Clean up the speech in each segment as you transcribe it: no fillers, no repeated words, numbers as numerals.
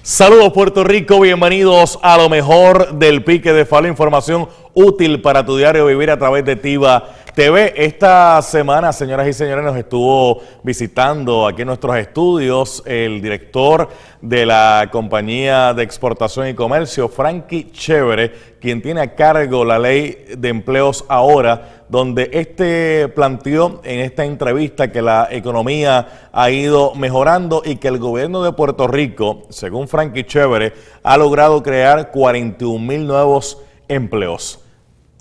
Saludos Puerto Rico, bienvenidos a lo mejor del Pique de Falo, información útil para tu diario vivir a través de TIVA TV. Esta semana, señoras y señores, nos estuvo visitando aquí en nuestros estudios el director de la compañía de exportación y comercio, Frankie Chévere, quien tiene a cargo la ley de empleos ahora, donde planteó en esta entrevista que la economía ha ido mejorando y que el gobierno de Puerto Rico, según Frankie Chévere, ha logrado crear 41,000 nuevos empleos.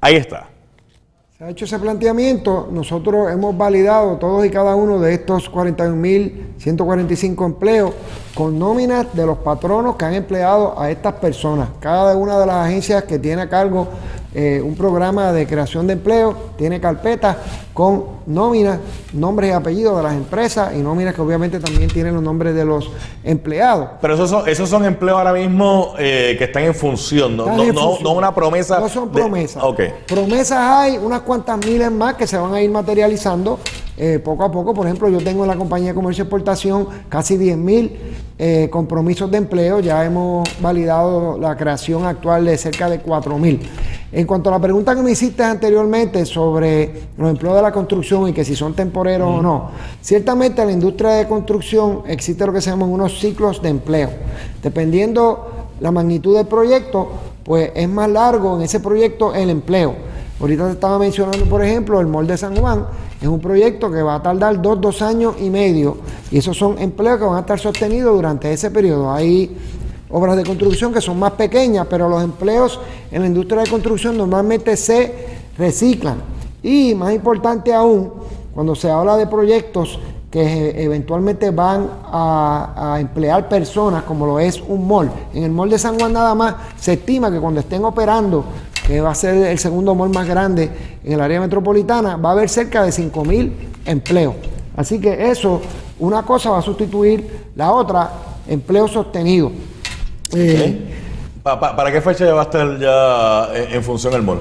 Ahí está. Se ha hecho ese planteamiento, nosotros hemos validado todos y cada uno de estos 41,145 empleos con nóminas de los patronos que han empleado a estas personas. Cada una de las agencias que tiene a cargo un programa de creación de empleo tiene carpetas con nóminas, nombres y apellidos de las empresas y nóminas que obviamente también tienen los nombres de los empleados. Pero esos son empleos ahora mismo que están en función, no una promesa. No son promesas. Okay. Promesas hay unas cuantas miles más que se van a ir materializando poco a poco. Por ejemplo, yo tengo en la compañía de comercio y exportación casi 10,000 compromisos de empleo. Ya hemos validado la creación actual de cerca de 4,000. En cuanto a la pregunta que me hiciste anteriormente sobre los empleos de la construcción y que si son temporeros o no, ciertamente en la industria de construcción existe lo que se llaman unos ciclos de empleo. Dependiendo la magnitud del proyecto, pues es más largo en ese proyecto el empleo. Ahorita te estaba mencionando, por ejemplo, el Mall de San Juan. Es un proyecto que va a tardar 2 años y medio y esos son empleos que van a estar sostenidos durante ese periodo. Hay obras de construcción que son más pequeñas, pero los empleos en la industria de construcción normalmente se reciclan. Y más importante aún, cuando se habla de proyectos que eventualmente van a emplear personas, como lo es un mall. En el Mall de San Juan nada más se estima que cuando estén operando, que va a ser el segundo mall más grande en el área metropolitana, va a haber cerca de 5,000 empleos. Así que eso, una cosa va a sustituir la otra, empleo sostenido. ¿Para qué fecha ya va a estar ya en función el mall?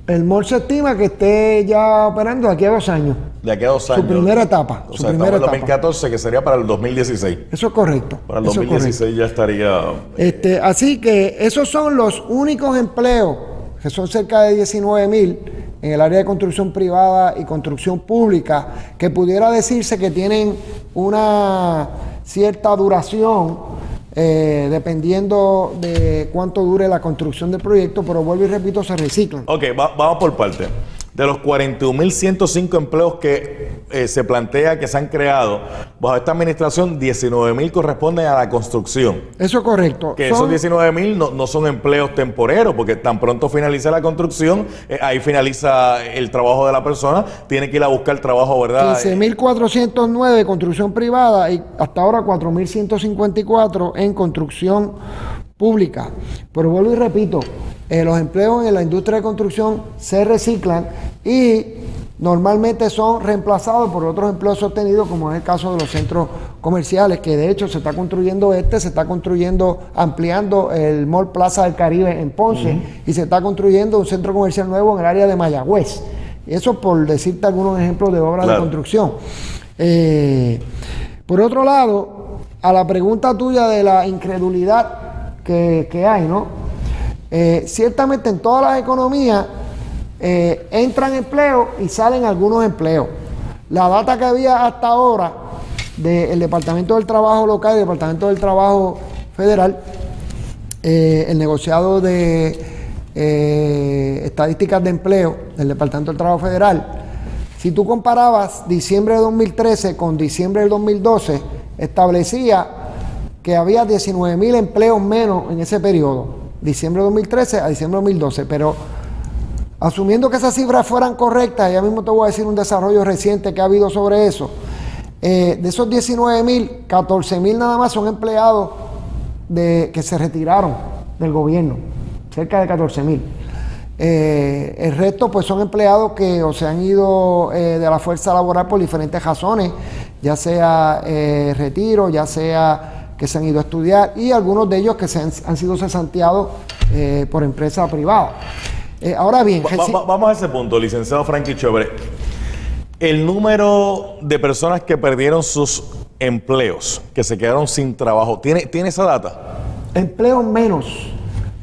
El mall se estima que esté ya operando de aquí a 2 años. De aquí a 2 años. Su primera etapa. O sea, estamos en el 2014, que sería para el 2016. Eso es correcto. Para el 2016 ya estaría... Así que esos son los únicos empleos, que son cerca de 19,000 en el área de construcción privada y construcción pública, que pudiera decirse que tienen una cierta duración, dependiendo de cuánto dure la construcción del proyecto, pero vuelvo y repito, se reciclan. Ok, vamos por parte. De los 41,105 empleos que se plantea que se han creado bajo esta administración, 19,000 corresponden a la construcción. Eso es correcto. Que esos 19,000 no son empleos temporeros, porque tan pronto finaliza la construcción, ahí finaliza el trabajo de la persona, tiene que ir a buscar trabajo, ¿verdad? 15,409 construcción privada y hasta ahora 4,154 en construcción pública. Pero vuelvo y repito, los empleos en la industria de construcción se reciclan y normalmente son reemplazados por otros empleos sostenidos, como es el caso de los centros comerciales, que de hecho se está construyendo ampliando el Mall Plaza del Caribe en Ponce, y se está construyendo un centro comercial nuevo en el área de Mayagüez. Eso por decirte algunos ejemplos de obras de construcción. Por otro lado, a la pregunta tuya de la incredulidad que hay, ¿no? Ciertamente en todas las economías entran empleos y salen algunos empleos. La data que había hasta ahora del Departamento del Trabajo local y del Departamento del Trabajo federal, el negociado de estadísticas de empleo del Departamento del Trabajo federal, si tú comparabas diciembre de 2013 con diciembre del 2012, establecía que había 19,000 empleos menos en ese periodo, diciembre de 2013 a diciembre de 2012, pero asumiendo que esas cifras fueran correctas, ya mismo te voy a decir un desarrollo reciente que ha habido sobre eso, de esos 19,000, 14,000 nada más son empleados que se retiraron del gobierno, cerca de 14,000. El resto pues son empleados que o se han ido de la fuerza laboral por diferentes razones, ya sea retiro, ya sea que se han ido a estudiar, y algunos de ellos que han sido cesanteados por empresa privada. Ahora bien, vamos a ese punto, licenciado Frankie Chévere. El número de personas que perdieron sus empleos, que se quedaron sin trabajo, ¿tiene esa data? Empleos menos.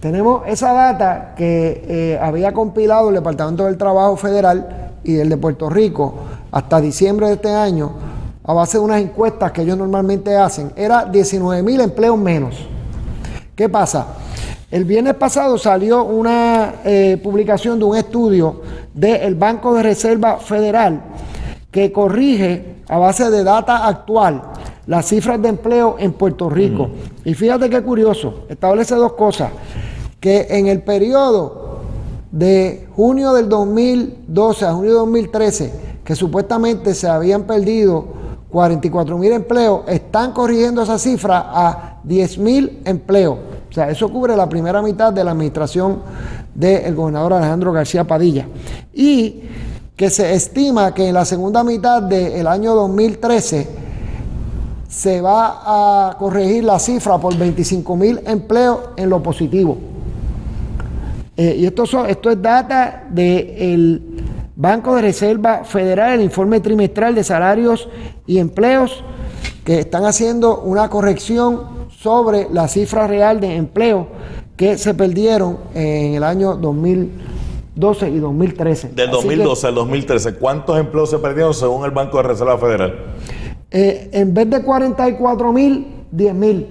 Tenemos esa data que había compilado el Departamento del Trabajo Federal y el de Puerto Rico hasta diciembre de este año, a base de unas encuestas que ellos normalmente hacen. Era 19,000 empleos menos. ¿Qué pasa? El viernes pasado salió una publicación de un estudio del Banco de Reserva Federal que corrige a base de data actual las cifras de empleo en Puerto Rico. Y fíjate qué curioso, establece dos cosas, que en el periodo de junio del 2012 a junio de 2013, que supuestamente se habían perdido 44,000 empleos, están corrigiendo esa cifra a 10,000 empleos. O sea, eso cubre la primera mitad de la administración del gobernador Alejandro García Padilla. Y que se estima que en la segunda mitad del año 2013 se va a corregir la cifra por 25,000 empleos en lo positivo. Y esto es data del Banco de Reserva Federal, el informe trimestral de salarios y empleos, que están haciendo una corrección sobre la cifra real de empleo que se perdieron en el año 2012 y 2013. Del 2012 al 2013, ¿cuántos empleos se perdieron según el Banco de Reserva Federal? En vez de 44,000, 10,000.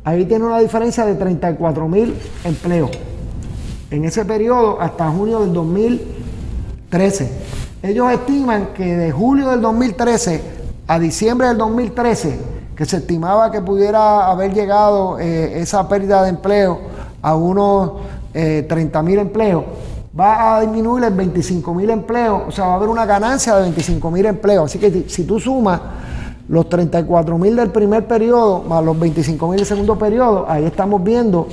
Ahí tiene una diferencia de 34,000 empleos. En ese periodo hasta junio del 2013. Ellos estiman que de julio del 2013 a diciembre del 2013, que se estimaba que pudiera haber llegado esa pérdida de empleo a unos 30,000 empleos, va a disminuir en 25,000 empleos, o sea, va a haber una ganancia de 25,000 empleos. Así que si tú sumas los 34,000 del primer periodo más los 25,000 del segundo periodo, ahí estamos viendo,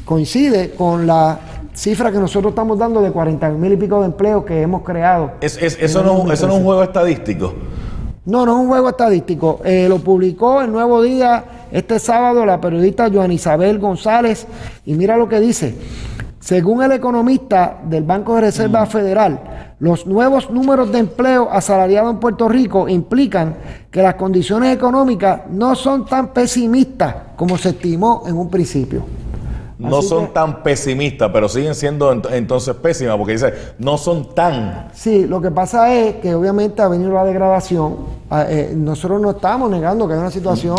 coincide con la cifra que nosotros estamos dando de 40,000 y pico de empleos que hemos creado. ¿Eso no es un juego estadístico? No, no es un juego estadístico. Lo publicó el Nuevo Día este sábado la periodista Joan Isabel González, y mira lo que dice. Según el economista del Banco de Reserva Federal, los nuevos números de empleo asalariado en Puerto Rico implican que las condiciones económicas no son tan pesimistas como se estimó en un principio. No son tan pesimistas, pero siguen siendo entonces pésimas, porque dice, no son tan... Sí, lo que pasa es que obviamente ha venido la degradación. Nosotros no estamos negando que hay una situación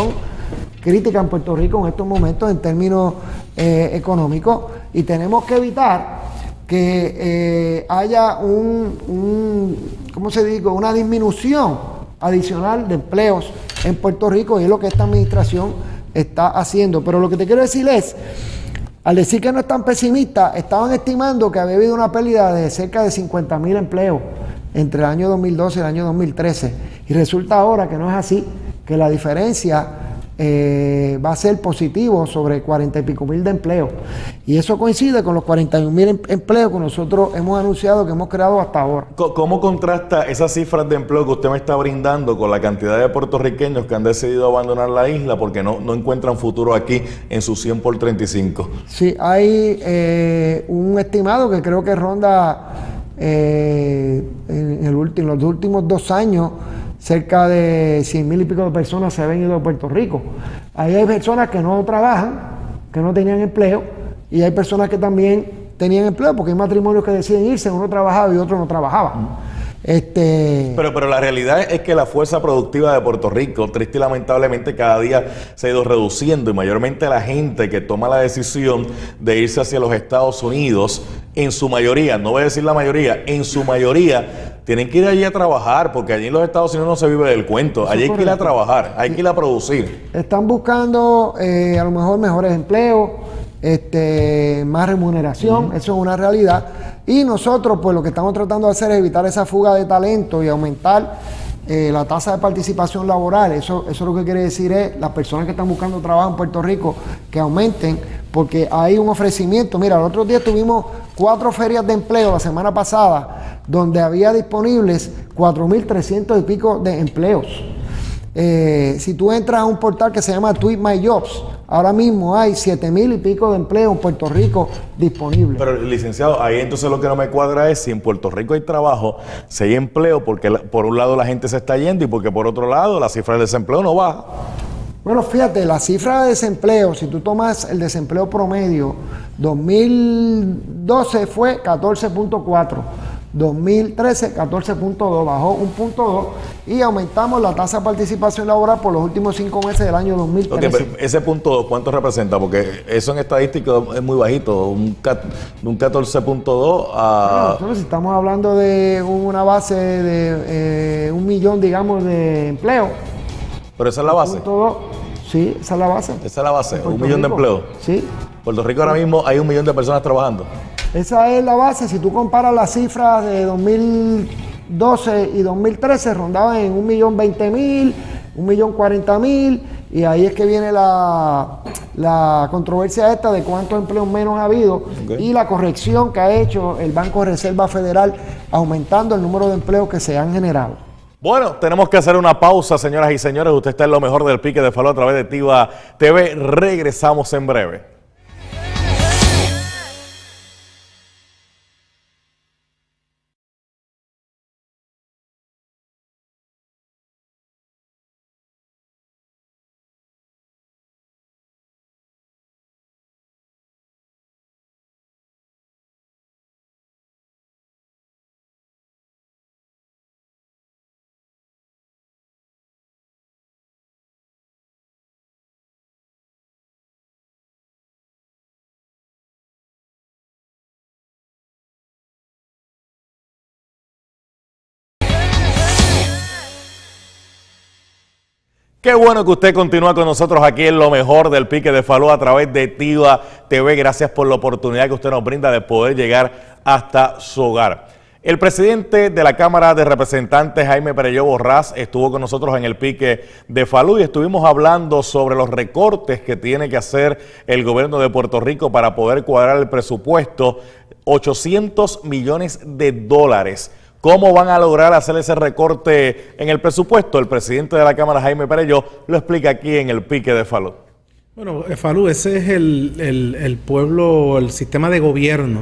crítica en Puerto Rico en estos momentos en términos económicos, y tenemos que evitar que haya ¿cómo se dice? Una disminución adicional de empleos en Puerto Rico, y es lo que esta administración está haciendo. Pero lo que te quiero decir es, al decir que no están pesimistas, estaban estimando que había habido una pérdida de cerca de 50,000 empleos entre el año 2012 y el año 2013. Y resulta ahora que no es así, que la diferencia va a ser positivo sobre 40 y pico mil de empleos. Y eso coincide con los 41,000 empleos que nosotros hemos anunciado que hemos creado hasta ahora. ¿Cómo contrasta esas cifras de empleo que usted me está brindando con la cantidad de puertorriqueños que han decidido abandonar la isla porque no encuentran futuro aquí en su 100 por 35? Sí, hay un estimado que creo que ronda en los últimos 2 años, cerca de 100,000 y pico de personas se habían ido a Puerto Rico. Ahí hay personas que no trabajan, que no tenían empleo, y hay personas que también tenían empleo, porque hay matrimonios que deciden irse, uno trabajaba y otro no trabajaba. Pero la realidad es que la fuerza productiva de Puerto Rico, triste y lamentablemente, cada día se ha ido reduciendo, y mayormente la gente que toma la decisión de irse hacia los Estados Unidos en su mayoría, no voy a decir la mayoría, en su mayoría tienen que ir allí a trabajar, porque allí en los Estados Unidos no se vive del cuento, allí hay que ir a trabajar, hay que ir a producir. Están buscando a lo mejor mejores empleos, más remuneración, eso es una realidad. Y nosotros pues lo que estamos tratando de hacer es evitar esa fuga de talento y aumentar la tasa de participación laboral. Eso lo que quiere decir es las personas que están buscando trabajo en Puerto Rico que aumenten, porque hay un ofrecimiento. Mira, el otro día tuvimos 4 ferias de empleo la semana pasada, donde había disponibles 4.300 y pico de empleos. Si tú entras a un portal que se llama Tweet My Jobs, ahora mismo hay 7.000 y pico de empleos en Puerto Rico disponibles. Pero, licenciado, ahí entonces lo que no me cuadra es si en Puerto Rico hay trabajo, si hay empleo, porque por un lado la gente se está yendo y porque por otro lado la cifra de desempleo no baja. Bueno, fíjate, la cifra de desempleo, si tú tomas el desempleo promedio, 2012 fue 14.4, 2013 14.2, bajó 1.2 y aumentamos la tasa de participación laboral por los últimos 5 meses del año 2013. Okay, pero ese punto, ¿cuánto representa? Porque eso en estadística es muy bajito, un 14.2 a... Bueno, si estamos hablando de una base de 1 millón, digamos, de empleo. ¿Pero esa es la base? Sí, esa es la base. ¿Esa es la base? ¿1 millón de empleos? Sí. Puerto Rico ahora mismo hay 1 millón de personas trabajando. Esa es la base. Si tú comparas las cifras de 2012 y 2013, rondaban en 1.020.000, 1.040.000, y ahí es que viene la controversia esta de cuántos empleos menos ha habido, y la corrección que ha hecho el Banco de Reserva Federal, aumentando el número de empleos que se han generado. Bueno, tenemos que hacer una pausa, señoras y señores. Usted está en lo mejor del Pique de Falú a través de Tiva TV. Regresamos en breve. Qué bueno que usted continúa con nosotros aquí en lo mejor del Pique de Falú a través de Tiva TV. Gracias por la oportunidad que usted nos brinda de poder llegar hasta su hogar. El presidente de la Cámara de Representantes, Jaime Perelló Borrás, estuvo con nosotros en el Pique de Falú y estuvimos hablando sobre los recortes que tiene que hacer el gobierno de Puerto Rico para poder cuadrar el presupuesto, 800 millones de dólares. ¿Cómo van a lograr hacer ese recorte en el presupuesto? El presidente de la Cámara, Jaime Perelló, lo explica aquí en el Pique de Falú. Bueno, Falú, ese es el pueblo, el sistema de gobierno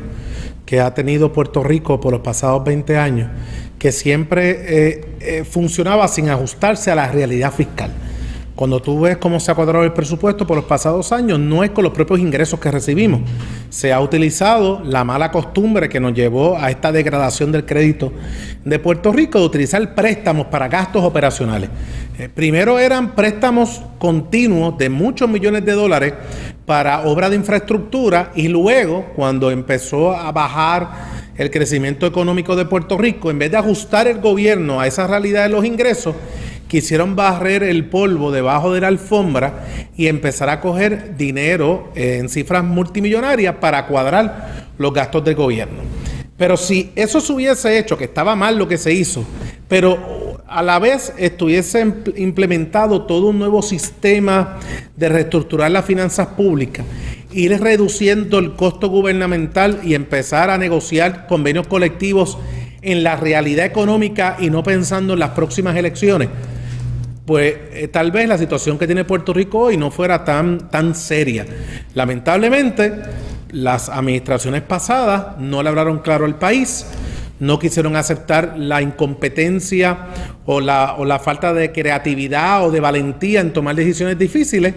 que ha tenido Puerto Rico por los pasados 20 años, que siempre funcionaba sin ajustarse a la realidad fiscal. Cuando tú ves cómo se ha cuadrado el presupuesto por los pasados años, no es con los propios ingresos que recibimos. Se ha utilizado la mala costumbre que nos llevó a esta degradación del crédito de Puerto Rico de utilizar préstamos para gastos operacionales. Primero eran préstamos continuos de muchos millones de dólares para obras de infraestructura y luego, cuando empezó a bajar el crecimiento económico de Puerto Rico, en vez de ajustar el gobierno a esa realidad de los ingresos, quisieron barrer el polvo debajo de la alfombra y empezar a coger dinero en cifras multimillonarias para cuadrar los gastos del gobierno. Pero si eso se hubiese hecho, que estaba mal lo que se hizo, pero a la vez estuviese implementado todo un nuevo sistema de reestructurar las finanzas públicas, ir reduciendo el costo gubernamental y empezar a negociar convenios colectivos en la realidad económica y no pensando en las próximas elecciones, pues tal vez la situación que tiene Puerto Rico hoy no fuera tan seria. Lamentablemente, las administraciones pasadas no le hablaron claro al país, no quisieron aceptar la incompetencia o la falta de creatividad o de valentía en tomar decisiones difíciles,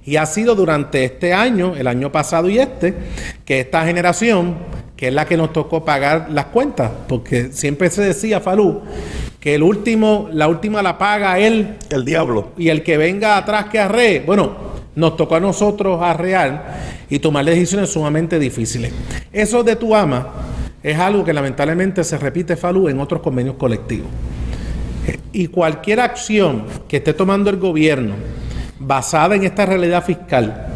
y ha sido durante este año, el año pasado y que esta generación, que es la que nos tocó pagar las cuentas, porque siempre se decía, Falú, que la última la paga el diablo, y el que venga atrás que arree. Bueno, nos tocó a nosotros arrear y tomar decisiones sumamente difíciles. Eso de Tuama es algo que lamentablemente se repite, Falú, en otros convenios colectivos. Y cualquier acción que esté tomando el gobierno basada en esta realidad fiscal,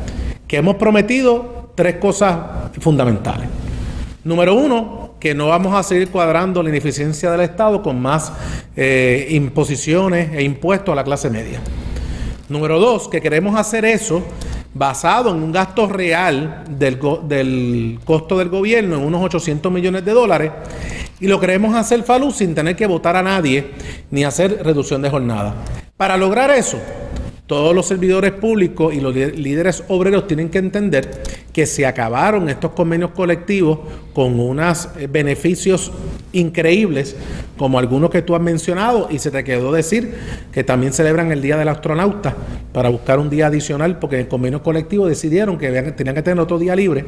que hemos prometido 3 cosas fundamentales. Número 1, que no vamos a seguir cuadrando la ineficiencia del Estado con más imposiciones e impuestos a la clase media. Número 2, que queremos hacer eso basado en un gasto real del costo del gobierno en unos 800 millones de dólares, y lo queremos hacer, Falú, sin tener que votar a nadie ni hacer reducción de jornada. Para lograr eso, todos los servidores públicos y los líderes obreros tienen que entender que se acabaron estos convenios colectivos con unos beneficios increíbles, como algunos que tú has mencionado, y se te quedó decir que también celebran el Día del Astronauta para buscar un día adicional, porque en el convenio colectivo decidieron que tenían que tener otro día libre,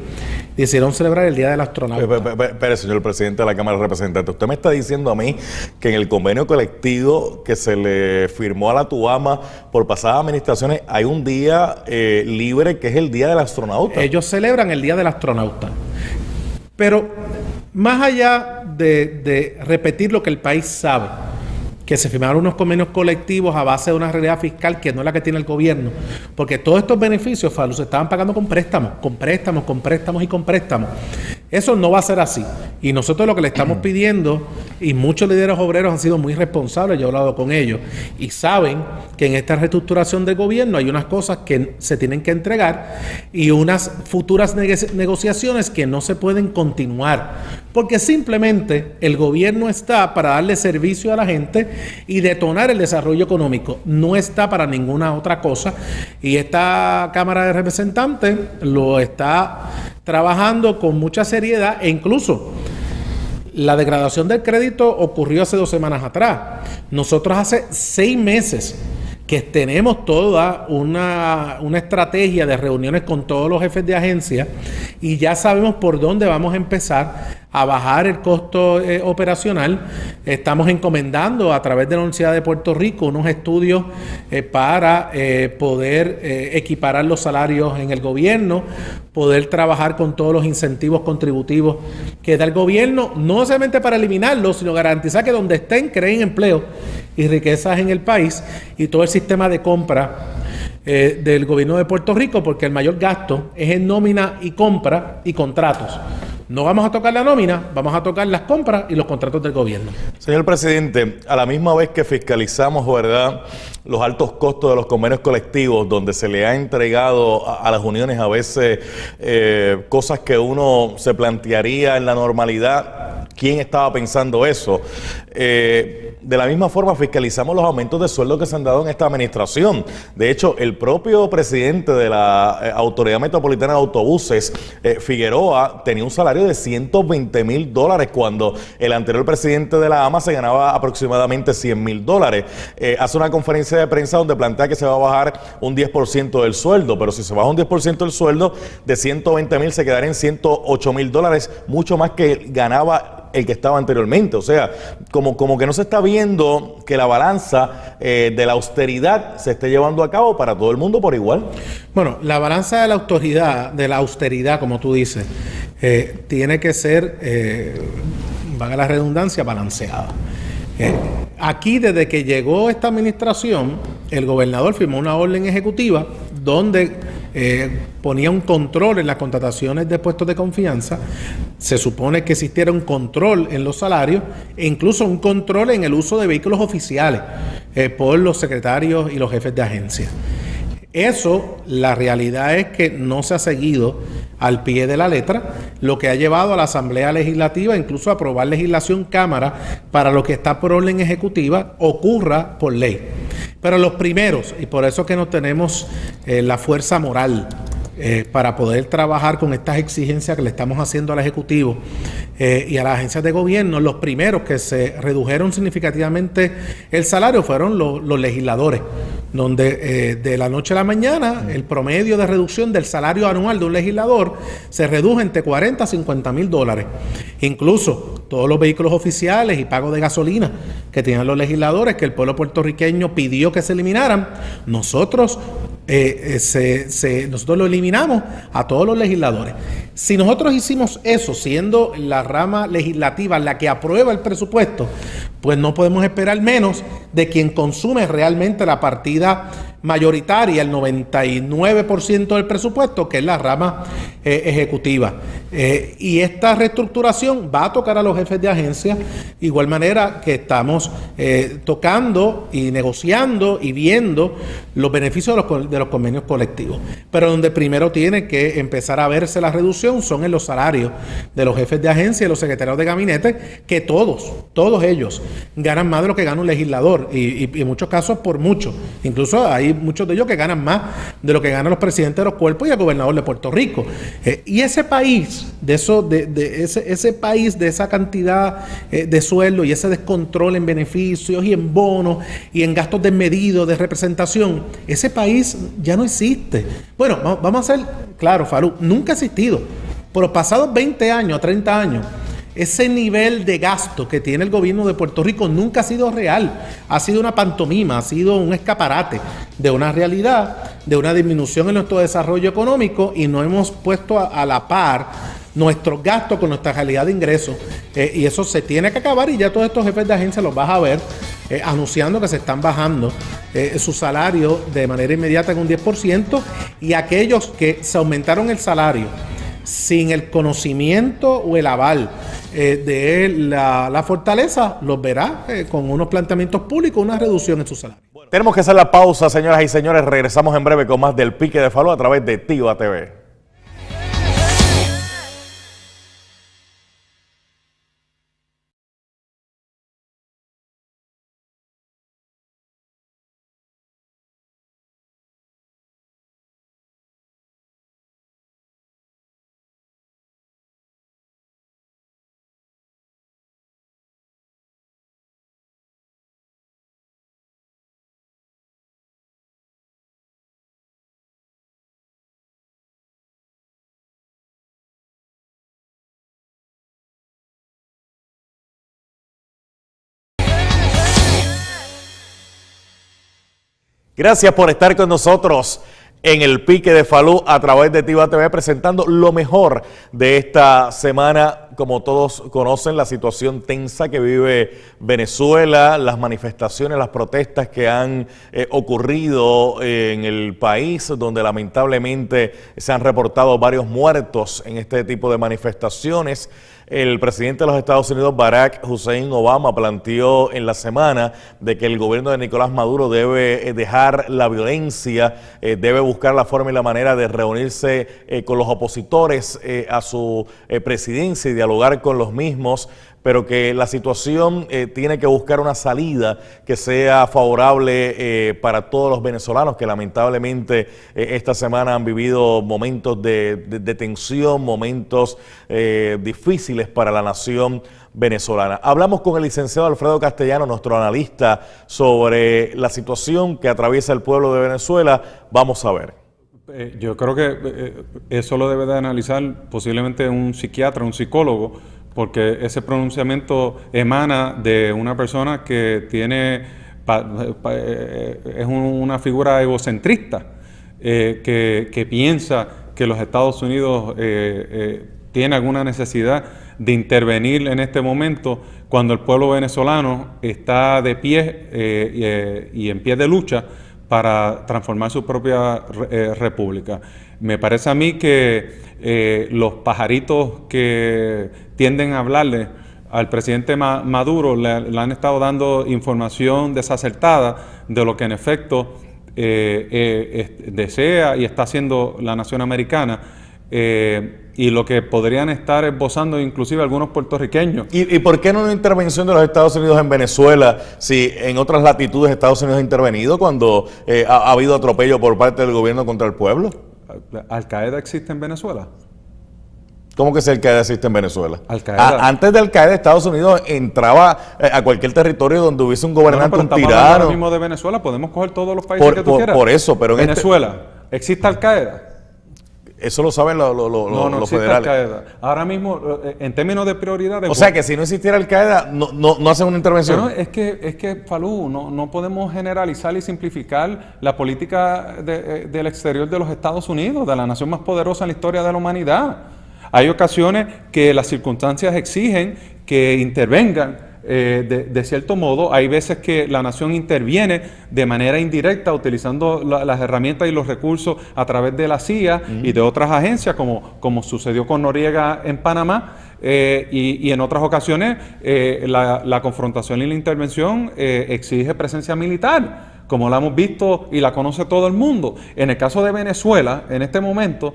decidieron celebrar el Día del Astronauta. Pero, señor presidente de la Cámara de Representantes, usted me está diciendo a mí que en el convenio colectivo que se le firmó a la Tuama por pasadas administraciones hay un día libre, que es el Día del Astronauta. Ellos celebran el Día del Astronauta. Pero más allá de repetir lo que el país sabe, que se firmaron unos convenios colectivos a base de una realidad fiscal que no es la que tiene el gobierno, porque todos estos beneficios, Falú, se estaban pagando con préstamos. Eso no va a ser así. Y nosotros lo que le estamos pidiendo, y muchos líderes obreros han sido muy responsables, yo he hablado con ellos, y saben que en esta reestructuración del gobierno hay unas cosas que se tienen que entregar y unas futuras negociaciones que no se pueden continuar, porque simplemente el gobierno está para darle servicio a la gente y detonar el desarrollo económico, no está para ninguna otra cosa, y esta Cámara de Representantes lo está trabajando con mucha seriedad, e incluso la degradación del crédito ocurrió hace 2 semanas atrás. Nosotros hace 6 meses que tenemos toda una estrategia de reuniones con todos los jefes de agencia y ya sabemos por dónde vamos a empezar a bajar el costo operacional. Estamos encomendando a través de la Universidad de Puerto Rico unos estudios para poder equiparar los salarios en el gobierno, poder trabajar con todos los incentivos contributivos que da el gobierno, no solamente para eliminarlos, sino garantizar que donde estén creen empleo y riquezas en el país, y todo el sistema de compra del gobierno de Puerto Rico, porque el mayor gasto es en nómina y compra y contratos. No vamos a tocar la nómina, vamos a tocar las compras y los contratos del gobierno. Señor presidente, a la misma vez que fiscalizamos, ¿verdad?, los altos costos de los convenios colectivos, donde se le ha entregado a las uniones a veces cosas que uno se plantearía en la normalidad, ¿quién estaba pensando eso? De la misma forma fiscalizamos los aumentos de sueldo que se han dado en esta administración. De hecho, el propio presidente de la Autoridad Metropolitana de Autobuses, Figueroa, tenía un salario de $120,000 cuando el anterior presidente de la AMA se ganaba aproximadamente $100,000. Hace una conferencia de prensa donde plantea que se va a bajar un 10% del sueldo, pero si se baja un 10% del sueldo, de $120,000 se quedaría en $108,000, mucho más que ganaba el que estaba anteriormente. O sea, como que no se está viendo que la balanza de la austeridad se esté llevando a cabo para todo el mundo por igual. Bueno, la balanza de la austeridad, como tú dices, tiene que ser, valga la redundancia, balanceada. Aquí, desde que llegó esta administración, el gobernador firmó una orden ejecutiva donde ponía un control en las contrataciones de puestos de confianza. Se supone que existiera un control en los salarios e incluso un control en el uso de vehículos oficiales por los secretarios y los jefes de agencia. Eso, la realidad es que no se ha seguido al pie de la letra, lo que ha llevado a la Asamblea Legislativa incluso a aprobar legislación Cámara para lo que está por orden ejecutiva ocurra por ley. Pero los primeros, y por eso que no tenemos la fuerza moral para poder trabajar con estas exigencias que le estamos haciendo al Ejecutivo y a las agencias de gobierno, los primeros que se redujeron significativamente el salario fueron los legisladores, donde de la noche a la mañana el promedio de reducción del salario anual de un legislador se redujo entre $40,000 a $50,000. Incluso todos los vehículos oficiales y pagos de gasolina que tenían los legisladores, que el pueblo puertorriqueño pidió que se eliminaran, nosotros nosotros lo eliminamos a todos los legisladores. Si nosotros hicimos eso, siendo la rama legislativa la que aprueba el presupuesto, pues no podemos esperar menos de quien consume realmente la partida mayoritaria, el 99% del presupuesto, que es la rama ejecutiva. Y esta reestructuración va a tocar a los jefes de agencia, igual manera que estamos tocando y negociando y viendo los beneficios de los convenios colectivos. Pero donde primero tiene que empezar a verse la reducción son en los salarios de los jefes de agencia y los secretarios de gabinete, que todos ellos ganan más de lo que gana un legislador y en muchos casos por mucho. Incluso hay muchos de ellos que ganan más de lo que ganan los presidentes de los cuerpos y el gobernador de Puerto Rico. Y ese país, ese país de esa cantidad de sueldo y ese descontrol en beneficios y en bonos y en gastos desmedidos de representación, ese país ya no existe. Bueno, vamos a ser claros, Falú, nunca ha existido. Por los pasados 20 años, 30 años, ese nivel de gasto que tiene el gobierno de Puerto Rico nunca ha sido real. Ha sido una pantomima, ha sido un escaparate de una realidad, de una disminución en nuestro desarrollo económico, y no hemos puesto a la par nuestros gastos con nuestra realidad de ingresos. Y eso se tiene que acabar, y ya todos estos jefes de agencia los vas a ver anunciando que se están bajando su salario de manera inmediata en un 10%, y aquellos que se aumentaron el salario sin el conocimiento o el aval de la fortaleza, los verá con unos planteamientos públicos, una reducción en su salario. Bueno, tenemos que hacer la pausa, señoras y señores. Regresamos en breve con más del Pique de Falú a través de Tiva TV. Gracias por estar con nosotros en el Pique de Falú a través de Tiva TV, presentando lo mejor de esta semana. Como todos conocen, la situación tensa que vive Venezuela, las manifestaciones, las protestas que han ocurrido en el país, donde lamentablemente se han reportado varios muertos en este tipo de manifestaciones. El presidente de los Estados Unidos, Barack Hussein Obama, planteó en la semana de que el gobierno de Nicolás Maduro debe dejar la violencia, debe buscar la forma y la manera de reunirse con los opositores a su presidencia y dialogar con los mismos, pero que la situación tiene que buscar una salida que sea favorable para todos los venezolanos, que lamentablemente esta semana han vivido momentos de tensión, momentos difíciles para la nación venezolana. Hablamos con el licenciado Alfredo Castellano, nuestro analista, sobre la situación que atraviesa el pueblo de Venezuela. Vamos a ver. Yo creo que eso lo debe de analizar posiblemente un psiquiatra, un psicólogo, porque ese pronunciamiento emana de una persona que tiene es una figura egocentrista, que piensa que los Estados Unidos tiene alguna necesidad de intervenir en este momento cuando el pueblo venezolano está de pie y en pie de lucha para transformar su propia república. Me parece a mí que los pajaritos que tienden a hablarle al presidente Maduro le han estado dando información desacertada de lo que en efecto desea y está haciendo la nación americana, y lo que podrían estar esbozando inclusive algunos puertorriqueños. ¿Y por qué no una intervención de los Estados Unidos en Venezuela si en otras latitudes Estados Unidos ha intervenido cuando ha habido atropello por parte del gobierno contra el pueblo? ¿Al-Qaeda existe en Venezuela? ¿Cómo que si Al-Qaeda existe en Venezuela? Antes de Al-Qaeda, Estados Unidos entraba a cualquier territorio donde hubiese un gobernante, un tirano. Ahora mismo de Venezuela, podemos coger todos los países que tú quieras. Por eso, pero Venezuela, ¿existe Al-Qaeda? Eso lo saben no los existe federales. Al-Qaeda. Ahora mismo, en términos de prioridades... O sea que si no existiera Al-Qaeda, no hacen una intervención. Bueno, es que Falú, no podemos generalizar y simplificar la política del exterior de los Estados Unidos, de la nación más poderosa en la historia de la humanidad. Hay ocasiones que las circunstancias exigen que intervengan de cierto modo. Hay veces que la nación interviene de manera indirecta utilizando las herramientas y los recursos a través de la CIA y de otras agencias, como sucedió con Noriega en Panamá, y en otras ocasiones la confrontación y la intervención exige presencia militar, como la hemos visto y la conoce todo el mundo. En el caso de Venezuela, en este momento,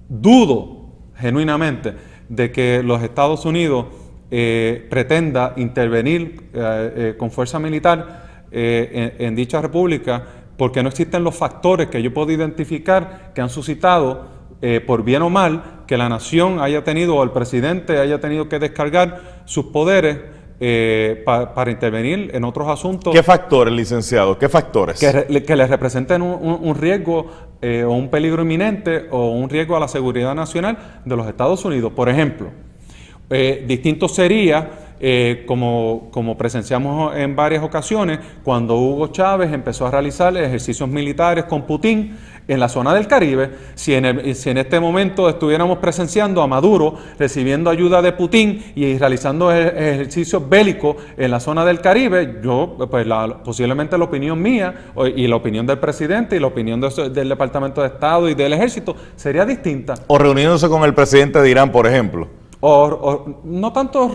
dudo genuinamente de que los Estados Unidos pretenda intervenir con fuerza militar en dicha república, porque no existen los factores que yo puedo identificar que han suscitado, por bien o mal, que la nación haya tenido, o el presidente haya tenido que descargar sus poderes para intervenir en otros asuntos. ¿Qué factores, licenciado? ¿Qué factores? Que le representen un riesgo o un peligro inminente o un riesgo a la seguridad nacional de los Estados Unidos. Por ejemplo, distinto sería, como presenciamos en varias ocasiones, cuando Hugo Chávez empezó a realizar ejercicios militares con Putin en la zona del Caribe. Si en este momento estuviéramos presenciando a Maduro recibiendo ayuda de Putin y realizando ejercicios bélicos en la zona del Caribe, posiblemente la opinión mía y la opinión del presidente y la opinión del Departamento de Estado y del Ejército sería distinta. O reuniéndose con el presidente de Irán, por ejemplo. O no tanto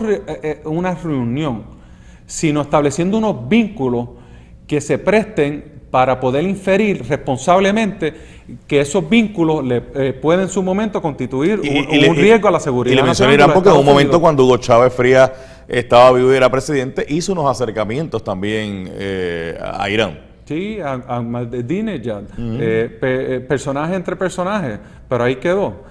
una reunión, sino estableciendo unos vínculos que se presten para poder inferir responsablemente que esos vínculos pueden en su momento constituir un riesgo a la seguridad. Y le mencioné Irán porque en un momento cuando Hugo Chávez Frías estaba vivo y era presidente, hizo unos acercamientos también a Irán. Sí, a Ahmadinejad, personaje entre personajes, pero ahí quedó.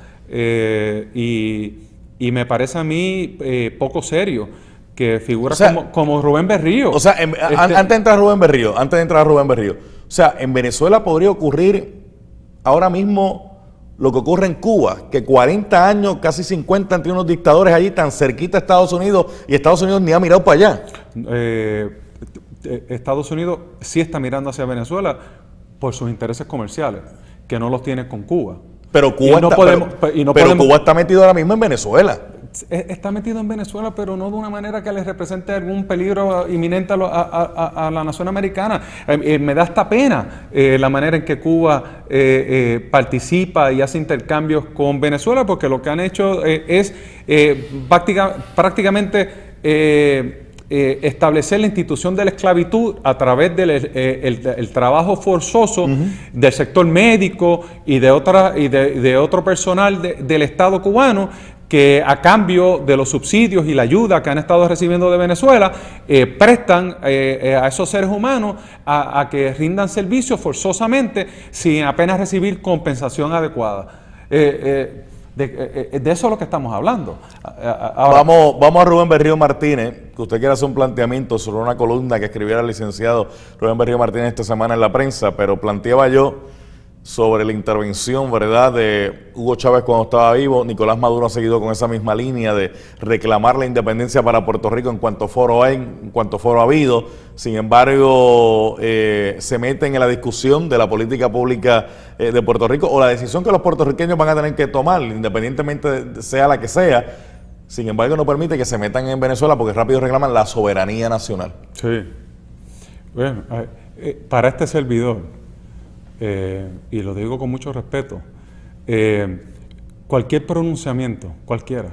Y me parece a mí poco serio que figura, o sea, como Rubén Berrío. O sea, antes de entrar a Rubén Berrío, o sea, en Venezuela podría ocurrir ahora mismo lo que ocurre en Cuba, que 40 años, casi 50, entre unos dictadores allí tan cerquita a Estados Unidos, y Estados Unidos ni ha mirado para allá. Estados Unidos sí está mirando hacia Venezuela por sus intereses comerciales, que no los tiene con Cuba. Pero Cuba, Cuba está metido ahora mismo en Venezuela. Está metido en Venezuela, pero no de una manera que le represente algún peligro inminente a la nación americana. Me da hasta pena la manera en que Cuba participa y hace intercambios con Venezuela, porque lo que han hecho es prácticamente establecer la institución de la esclavitud a través del trabajo forzoso del sector médico y de otro personal del Estado cubano, que a cambio de los subsidios y la ayuda que han estado recibiendo de Venezuela, prestan a esos seres humanos a que rindan servicios forzosamente sin apenas recibir compensación adecuada. De eso es lo que estamos hablando. Ahora, vamos a Rubén Berrío Martínez, que usted quiere hacer un planteamiento sobre una columna que escribiera el licenciado Rubén Berrío Martínez esta semana en la prensa, pero planteaba yo sobre la intervención, ¿verdad?, de Hugo Chávez cuando estaba vivo. Nicolás Maduro ha seguido con esa misma línea de reclamar la independencia para Puerto Rico en cuanto foro hay, en cuanto foro ha habido. Sin embargo, se meten en la discusión de la política pública de Puerto Rico, o la decisión que los puertorriqueños van a tener que tomar, independientemente sea la que sea. Sin embargo, no permite que se metan en Venezuela porque rápido reclaman la soberanía nacional. Sí. Bueno, para este servidor, y lo digo con mucho respeto, cualquier pronunciamiento, cualquiera,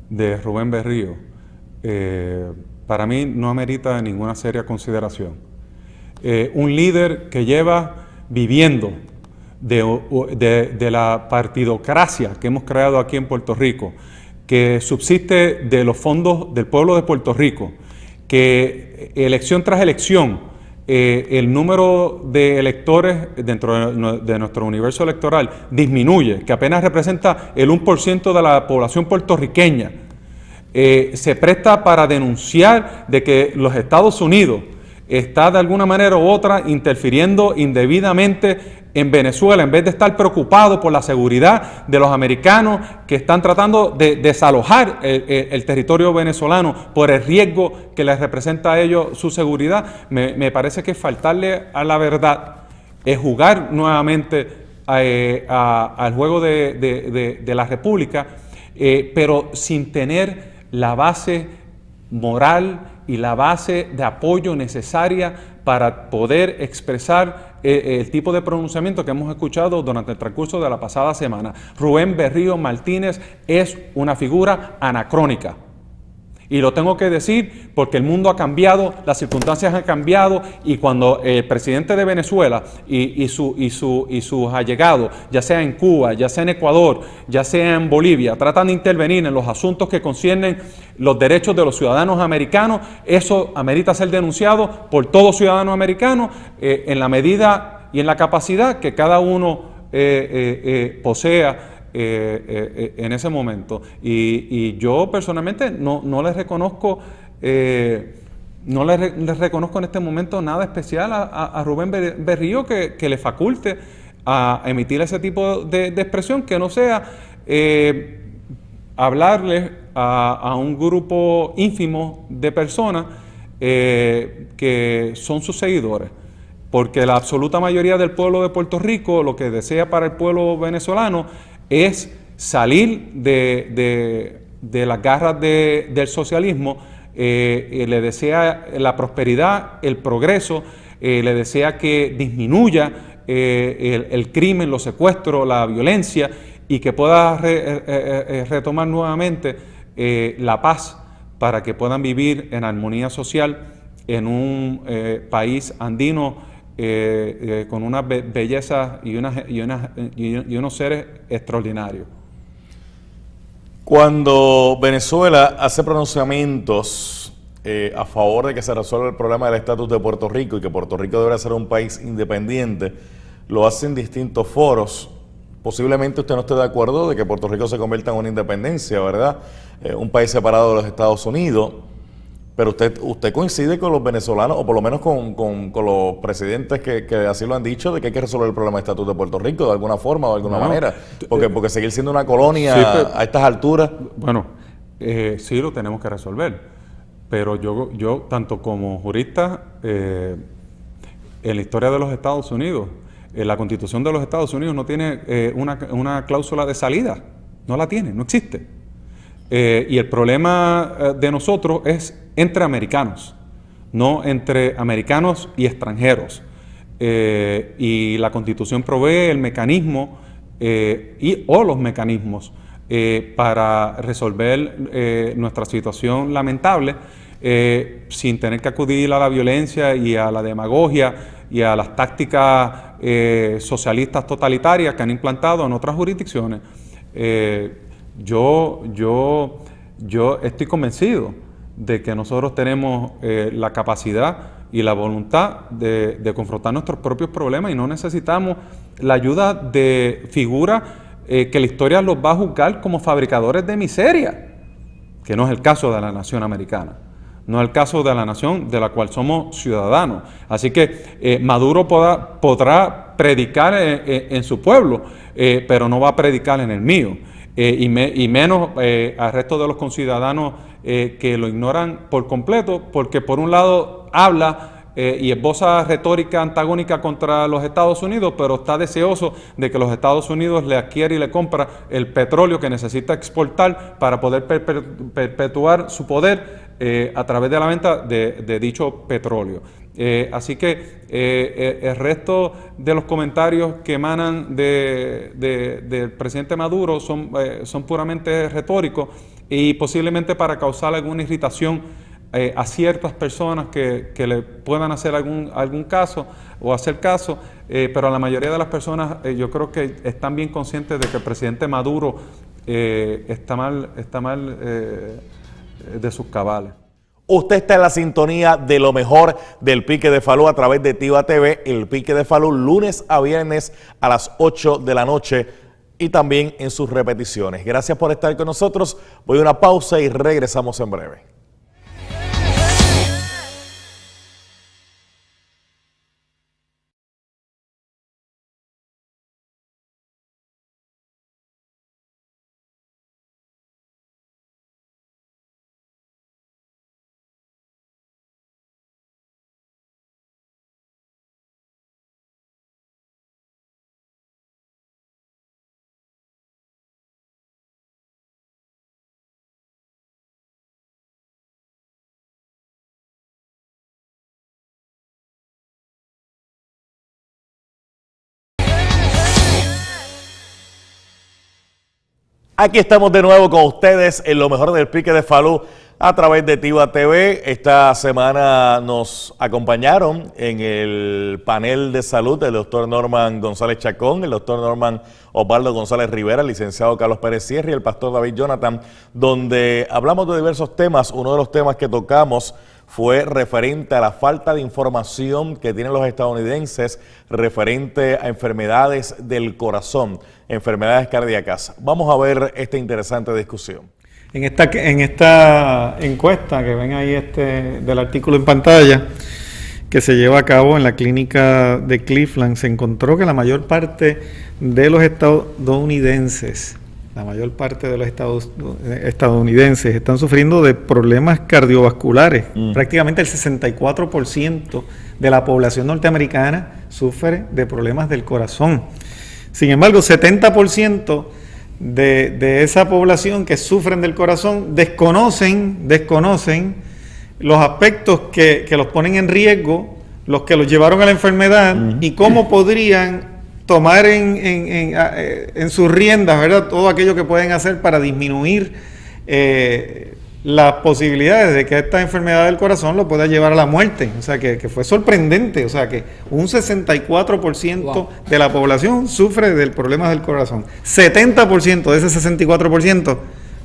de Rubén Berrío, para mí no amerita ninguna seria consideración. Un líder que lleva viviendo de la partidocracia que hemos creado aquí en Puerto Rico, que subsiste de los fondos del pueblo de Puerto Rico, que elección tras elección, el número de electores dentro de nuestro universo electoral disminuye, que apenas representa el 1% de la población puertorriqueña, se presta para denunciar de que los Estados Unidos está de alguna manera u otra interfiriendo indebidamente en Venezuela, en vez de estar preocupado por la seguridad de los americanos que están tratando de desalojar el territorio venezolano por el riesgo que les representa a ellos su seguridad. Me parece que faltarle a la verdad es jugar nuevamente al juego de la República, pero sin tener la base moral y la base de apoyo necesaria para poder expresar el tipo de pronunciamiento que hemos escuchado durante el transcurso de la pasada semana. Rubén Berrío Martínez es una figura anacrónica. Y lo tengo que decir porque el mundo ha cambiado, las circunstancias han cambiado, y cuando el presidente de Venezuela y sus allegados, ya sea en Cuba, ya sea en Ecuador, ya sea en Bolivia, tratan de intervenir en los asuntos que conciernen los derechos de los ciudadanos americanos, eso amerita ser denunciado por todo ciudadano americano en la medida y en la capacidad que cada uno posea en ese momento. Y yo personalmente no les reconozco les reconozco en este momento nada especial a Rubén Berrío que le faculte a emitir ese tipo de expresión que no sea hablarle a un grupo ínfimo de personas que son sus seguidores. Porque la absoluta mayoría del pueblo de Puerto Rico lo que desea para el pueblo venezolano es salir de las garras del socialismo, le desea la prosperidad, el progreso, le desea que disminuya el crimen, los secuestros, la violencia, y que pueda retomar nuevamente la paz para que puedan vivir en armonía social en un país andino con una belleza y unos seres extraordinarios. Cuando Venezuela hace pronunciamientos a favor de que se resuelva el problema del estatus de Puerto Rico y que Puerto Rico debería ser un país independiente, lo hace en distintos foros. Posiblemente usted no esté de acuerdo de que Puerto Rico se convierta en una independencia, ¿verdad? Un país separado de los Estados Unidos. Pero usted coincide con los venezolanos, o por lo menos con los presidentes que así lo han dicho, de que hay que resolver el problema de estatus de Puerto Rico de alguna forma o de alguna manera. Porque seguir siendo una colonia a estas alturas. Bueno, sí lo tenemos que resolver. Pero yo tanto como jurista, en la historia de los Estados Unidos, la Constitución de los Estados Unidos no tiene una cláusula de salida. No la tiene, no existe. Y el problema de nosotros es entre americanos, no entre americanos y extranjeros. Y la Constitución provee el mecanismo o los mecanismos para resolver nuestra situación lamentable sin tener que acudir a la violencia y a la demagogia y a las tácticas socialistas totalitarias que han implantado en otras jurisdicciones. Yo estoy convencido de que nosotros tenemos la capacidad y la voluntad de confrontar nuestros propios problemas y no necesitamos la ayuda de figuras que la historia los va a juzgar como fabricadores de miseria, que no es el caso de la nación americana, no es el caso de la nación de la cual somos ciudadanos. Así que Maduro podrá predicar en su pueblo, pero no va a predicar en el mío. Y menos al resto de los conciudadanos que lo ignoran por completo, porque por un lado habla y esboza retórica antagónica contra los Estados Unidos, pero está deseoso de que los Estados Unidos le adquiera y le compra el petróleo que necesita exportar para poder perpetuar su poder a través de la venta de dicho petróleo. Así que el resto de los comentarios que emanan del presidente Maduro son puramente retóricos y posiblemente para causar alguna irritación a ciertas personas que le puedan hacer algún caso o hacer caso, pero a la mayoría de las personas yo creo que están bien conscientes de que el presidente Maduro está mal de sus cabales. Usted está en la sintonía de lo mejor del Pique de Falú a través de Tiva TV, el Pique de Falú, lunes a viernes a las 8 de la noche y también en sus repeticiones. Gracias por estar con nosotros. Voy a una pausa y regresamos en breve. Aquí estamos de nuevo con ustedes en lo mejor del pique de Falú a través de Tiva TV. Esta semana nos acompañaron en el panel de salud el doctor Norman González Chacón, el doctor Norman Osvaldo González Rivera, el licenciado Carlos Pérez Sierra y el pastor David Jonathan, donde hablamos de diversos temas. Uno de los temas que tocamos fue referente a la falta de información que tienen los estadounidenses referente a enfermedades del corazón, enfermedades cardíacas. Vamos a ver esta interesante discusión. En esta encuesta que ven ahí del artículo en pantalla, que se lleva a cabo en la clínica de Cleveland, se encontró que la mayor parte de los estadounidenses están sufriendo de problemas cardiovasculares. Prácticamente el 64% de la población norteamericana sufre de problemas del corazón. Sin embargo, 70% de esa población que sufren del corazón desconocen los aspectos que los ponen en riesgo, los que los llevaron a la enfermedad y cómo podrían tomar en sus riendas, ¿verdad?, todo aquello que pueden hacer para disminuir las posibilidades de que esta enfermedad del corazón lo pueda llevar a la muerte. O sea, que fue sorprendente. O sea, que un 64% de la población sufre del problema del corazón. 70% de ese 64%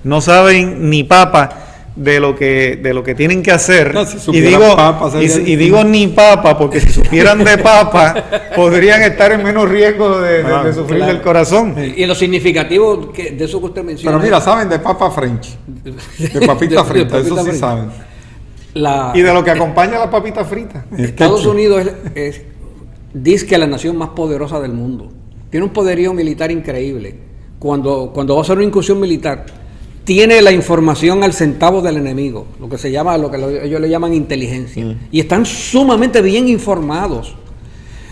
no saben ni papa de lo que tienen que hacer. No, si digo ni papa porque si supieran de papa podrían estar en menos riesgo de sufrir del corazón. Y lo significativo de eso que usted menciona. Pero mira, saben de papa French, de papita frita, eso sí saben. Y de lo que acompaña a la papita frita. Estados Unidos dice que la nación más poderosa del mundo. Tiene un poderío militar increíble. Cuando va a hacer una incursión militar, tiene la información al centavo del enemigo, lo que ellos le llaman inteligencia, y están sumamente bien informados.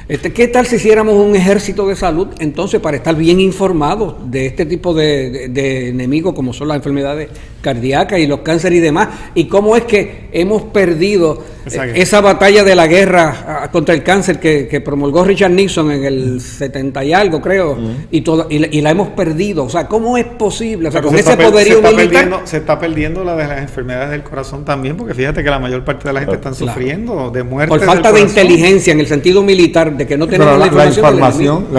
¿Qué tal si hiciéramos un ejército de salud entonces para estar bien informados de este tipo de enemigos como son las enfermedades cardíacas y los cánceres y demás? Y cómo es que hemos perdido esa batalla de la guerra contra el cáncer que promulgó Richard Nixon en el 70 y algo, creo, y la hemos perdido. O sea, ¿cómo es posible? O sea, con ese poderío militar se está perdiendo la de las enfermedades del corazón también, porque fíjate que la mayor parte de la gente están sufriendo de muerte por falta de inteligencia en el sentido militar, de que no tenemos la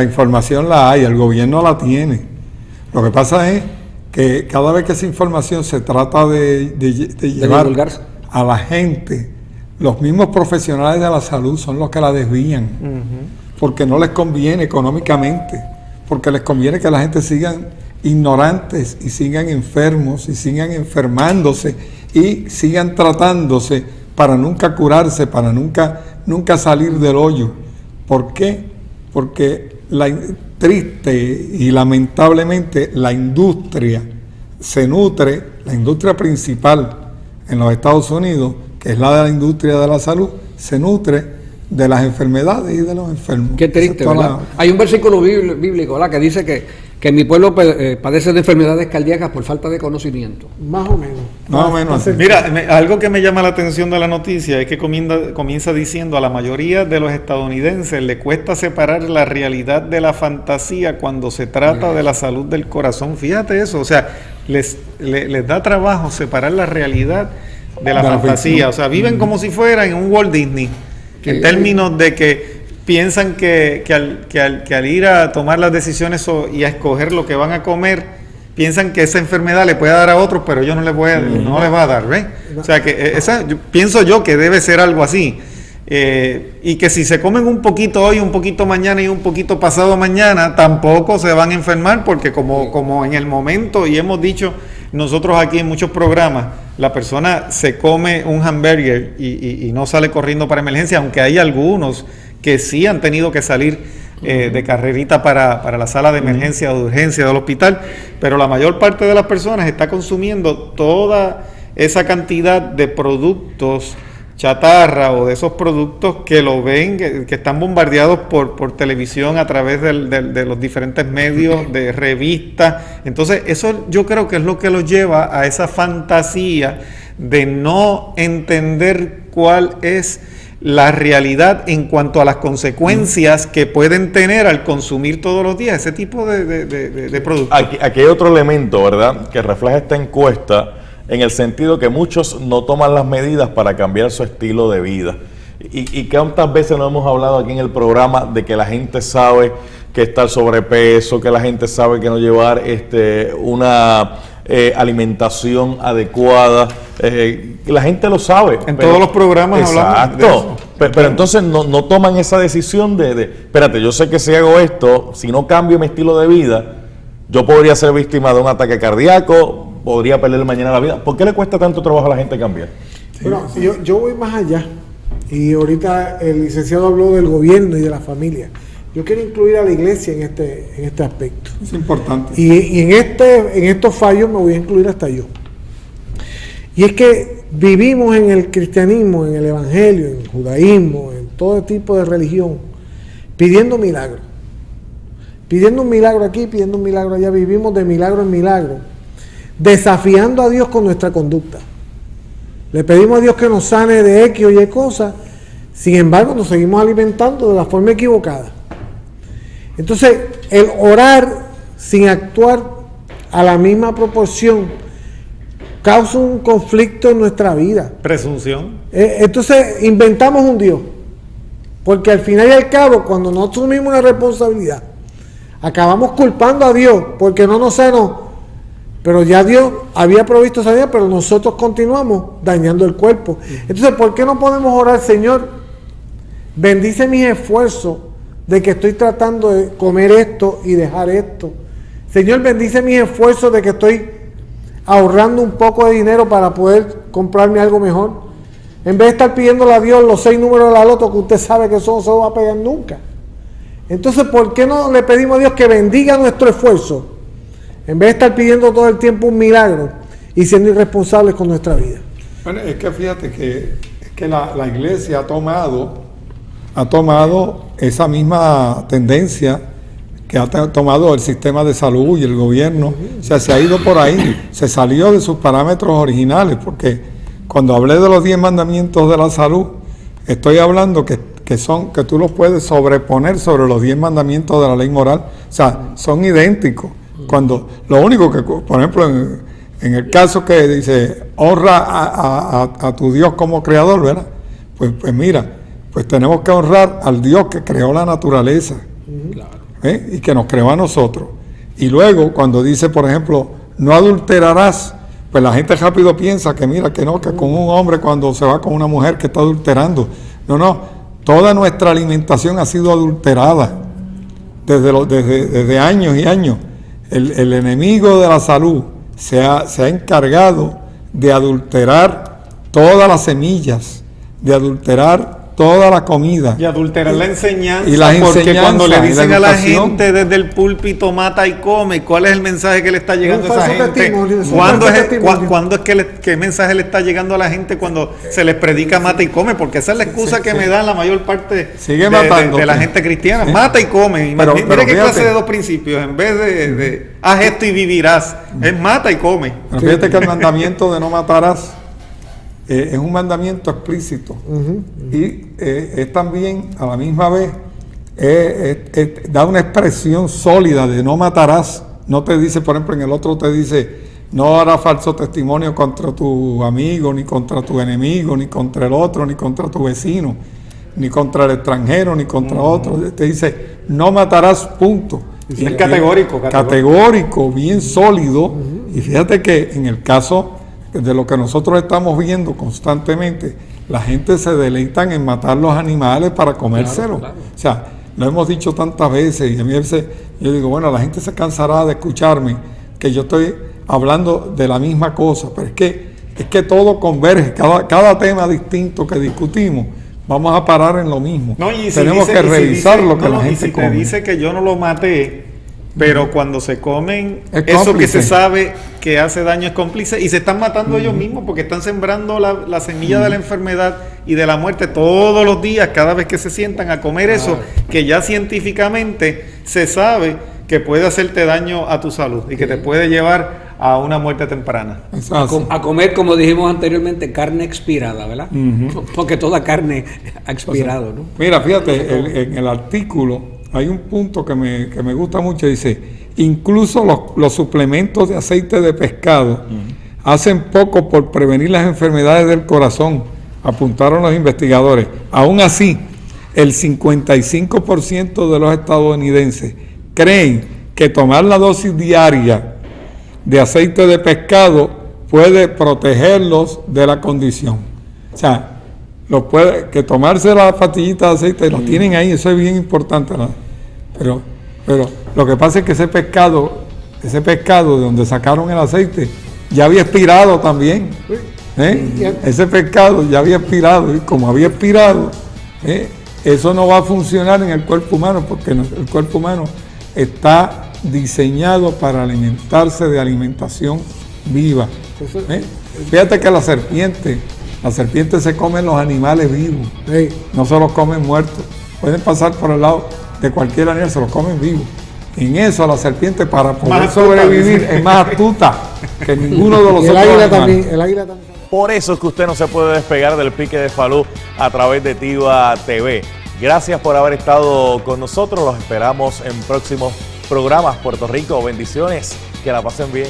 información la hay, el gobierno la tiene. Lo que pasa es que cada vez que esa información se trata de llevar a la gente, los mismos profesionales de la salud son los que la desvían, porque no les conviene económicamente, porque les conviene que la gente sigan ignorantes y sigan enfermos y sigan enfermándose y sigan tratándose para nunca curarse, para nunca salir del hoyo. ¿Por qué? Porque triste y lamentablemente la industria principal en los Estados Unidos, que es la de la industria de la salud, se nutre de las enfermedades y de los enfermos. Qué triste, ¿verdad? Hay un versículo bíblico, ¿verdad?, que dice que mi pueblo padece de enfermedades cardíacas por falta de conocimiento. Más o menos. Más o menos. Mira, algo que me llama la atención de la noticia es que comienza diciendo: a la mayoría de los estadounidenses le cuesta separar la realidad de la fantasía cuando se trata de la salud del corazón. Fíjate eso, o sea, les da trabajo separar la realidad de la fantasía. O sea, viven como si fueran en un Walt Disney, en términos de que piensan que al ir a tomar las decisiones y a escoger lo que van a comer, piensan que esa enfermedad le puede dar a otros, pero ellos no les va a dar, ¿ves? O sea, que pienso yo que debe ser algo así. Y que si se comen un poquito hoy, un poquito mañana y un poquito pasado mañana, tampoco se van a enfermar, porque como en el momento, y hemos dicho nosotros aquí en muchos programas, la persona se come un hamburger y no sale corriendo para emergencia, aunque hay algunos que sí han tenido que salir de carrerita para la sala de emergencia o de urgencia del hospital, pero la mayor parte de las personas está consumiendo toda esa cantidad de productos chatarra o de esos productos que lo ven, que están bombardeados por televisión a través de los diferentes medios, de revistas. Entonces eso yo creo que es lo que los lleva a esa fantasía de no entender cuál es la realidad en cuanto a las consecuencias que pueden tener al consumir todos los días ese tipo de productos. Aquí hay otro elemento, ¿verdad?, que refleja esta encuesta, en el sentido que muchos no toman las medidas para cambiar su estilo de vida. Y cuántas veces nos hemos hablado aquí en el programa de que la gente sabe que está el sobrepeso, que la gente sabe que no llevar una alimentación adecuada, la gente lo sabe. En todos los programas hablamos de eso. Pero entonces no toman esa decisión espérate, yo sé que si hago esto, si no cambio mi estilo de vida, yo podría ser víctima de un ataque cardíaco, podría perder mañana la vida. ¿Por qué le cuesta tanto trabajo a la gente cambiar? Bueno, yo voy más allá. Y ahorita el licenciado habló del gobierno y de la familia. Yo quiero incluir a la iglesia en este aspecto. Es importante. Y en estos fallos me voy a incluir hasta yo. Y es que vivimos en el cristianismo, en el evangelio, en el judaísmo, en todo tipo de religión, pidiendo milagros. Pidiendo un milagro aquí, pidiendo un milagro allá. Vivimos de milagro en milagro, desafiando a Dios con nuestra conducta. Le pedimos a Dios que nos sane de X o Y cosas, sin embargo nos seguimos alimentando de la forma equivocada. Entonces, el orar sin actuar a la misma proporción causa un conflicto en nuestra vida. Presunción. Entonces, inventamos un Dios, porque al final y al cabo, cuando no asumimos una responsabilidad, acabamos culpando a Dios porque no nos sanó. Pero ya Dios había provisto sanidad, pero nosotros continuamos dañando el cuerpo. Entonces, ¿por qué no podemos orar, Señor? Bendice mis esfuerzos de que estoy tratando de comer esto y dejar esto. Señor, bendice mis esfuerzos de que estoy ahorrando un poco de dinero para poder comprarme algo mejor. En vez de estar pidiéndole a Dios los 6 números de la loto, que usted sabe que eso no se va a pegar nunca. Entonces, ¿por qué no le pedimos a Dios que bendiga nuestro esfuerzo? En vez de estar pidiendo todo el tiempo un milagro y siendo irresponsables con nuestra vida. Bueno, es que fíjate que la iglesia ha tomado esa misma tendencia que ha tomado el sistema de salud y el gobierno. O sea, se ha ido por ahí, se salió de sus parámetros originales, porque cuando hablé de los 10 mandamientos de la salud, estoy hablando que tú los puedes sobreponer sobre los 10 mandamientos de la ley moral. O sea, son idénticos. Cuando lo único que, por ejemplo, en el caso que dice honra a tu Dios como creador, ¿verdad? Pues mira, pues tenemos que honrar al Dios que creó la naturaleza, y que nos creó a nosotros. Y luego cuando dice, por ejemplo, no adulterarás, pues la gente rápido piensa que mira, que no, que con un hombre cuando se va con una mujer que está adulterando. No, toda nuestra alimentación ha sido adulterada desde años y años. El enemigo de la salud se ha encargado de adulterar todas las semillas, de adulterar toda la comida. Y adulterar la enseñanza, y las porque enseñanzas, cuando le dicen la a la educación, gente desde el púlpito mata y come, ¿cuál es el mensaje que le está llegando a esa gente? ¿Qué mensaje le está llegando a la gente cuando se les predica mata y come? Porque esa es la excusa que me da la mayor parte de la gente cristiana. Mata y come. Pero mira qué clase de dos principios. En vez de haz esto y vivirás, es mata y come. Pero fíjate que el mandamiento de no matarás es un mandamiento explícito, y es también a la misma vez da una expresión sólida de no matarás. No te dice, por ejemplo, en el otro te dice no harás falso testimonio contra tu amigo, ni contra tu enemigo, ni contra el otro, ni contra tu vecino, ni contra el extranjero, ni contra otro. Te dice no matarás, punto. Y es categórico, bien sólido. Y fíjate que en el caso de lo que nosotros estamos viendo constantemente, la gente se deleitan en matar los animales para comérselos. Claro. O sea, lo hemos dicho tantas veces, y a mí a veces yo digo, bueno, la gente se cansará de escucharme que yo estoy hablando de la misma cosa, pero es que todo converge, cada tema distinto que discutimos, vamos a parar en lo mismo. Tenemos que revisar lo que la gente come. Y si te dice que yo no lo maté, pero cuando se comen eso que se sabe que hace daño, es cómplice, y se están matando ellos mismos porque están sembrando la semilla de la enfermedad y de la muerte todos los días, cada vez que se sientan a comer eso que ya científicamente se sabe que puede hacerte daño a tu salud y que te puede llevar a una muerte temprana. A comer, como dijimos anteriormente, carne expirada, ¿verdad? Porque toda carne ha expirado, ¿no? Mira, fíjate, en el artículo hay un punto que me gusta mucho, dice, incluso los suplementos de aceite de pescado hacen poco por prevenir las enfermedades del corazón, apuntaron los investigadores. Aún así, el 55% de los estadounidenses creen que tomar la dosis diaria de aceite de pescado puede protegerlos de la condición. O sea, que tomarse la pastillita de aceite, lo tienen ahí, eso es bien importante, ¿no? Pero lo que pasa es que ese pescado de donde sacaron el aceite, ya había expirado también. Ese pescado ya había expirado, y como había expirado, eso no va a funcionar en el cuerpo humano, porque el cuerpo humano está diseñado para alimentarse de alimentación viva. Fíjate que la serpiente se come los animales vivos, no se los comen muertos. Pueden pasar por el lado de cualquier animal, se los comen vivos. En eso la serpiente, para poder sobrevivir, es más astuta que ninguno de los otros animales. El águila también. Por eso es que usted no se puede despegar del Pique de Falú a través de Tiva TV. Gracias por haber estado con nosotros. Los esperamos en próximos programas. Puerto Rico, bendiciones. Que la pasen bien.